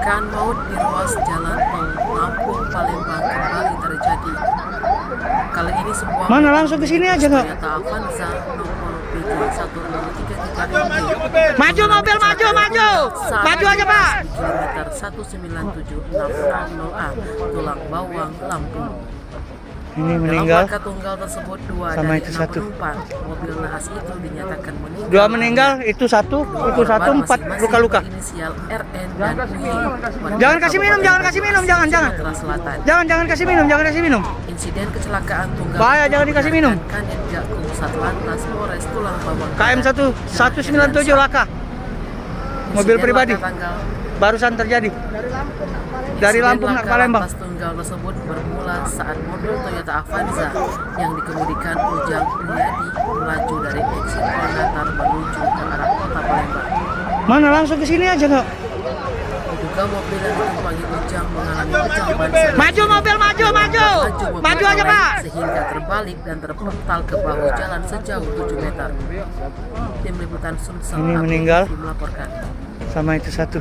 Kecelakaan maut di ruas jalan tol Lampung Palembang kembali terjadi. Kali ini sebuah Mana langsung ke sini aja nggak? Toyota Avanza nomor PJ1033 Maju mobil, maju, maju. Maju aja, Pak. Kilometer 19760A Tulang Bawang, Lampung. Ini Dalam meninggal. laka tunggal tersebut dua Sama dari itu 6 satu. penumpang mobil nahas itu dinyatakan meninggal. Dua meninggal, itu satu, empat luka-luka. Inisial RN dan UI. Jangan kasih minum, jangan kasih minum, jangan. Sumatera Selatan. Jangan kasih minum, jangan kasih minum. Insiden kecelakaan tunggal Bahaya, jangan dikasih minum. Kanit Gakum Satlantas Polres Tulang Bawang. KM 197 laka. Mobil Insiden pribadi. laka tanggal Barusan terjadi. Dari Insiden Lampung laka ke Palembang. lantas tunggal tersebut bermula saat mobil Toyota Avanza yang dikemudikan Ujang Mulyadi melaju dari eksit tol datar menuju ke arah kota Palembang. Mana langsung ke sini aja nggak? Diduga mobil yang ditumpangi Ujang mengalami pecah ban serep. Maju mobil, maju, maju. mobil Maju aja, oleng Pak. sehingga terbalik dan terpental ke bahu jalan sejauh 7 meter. Tim Liputan Sumsel Ini Abdi meninggal. melaporkan. Sama itu satu.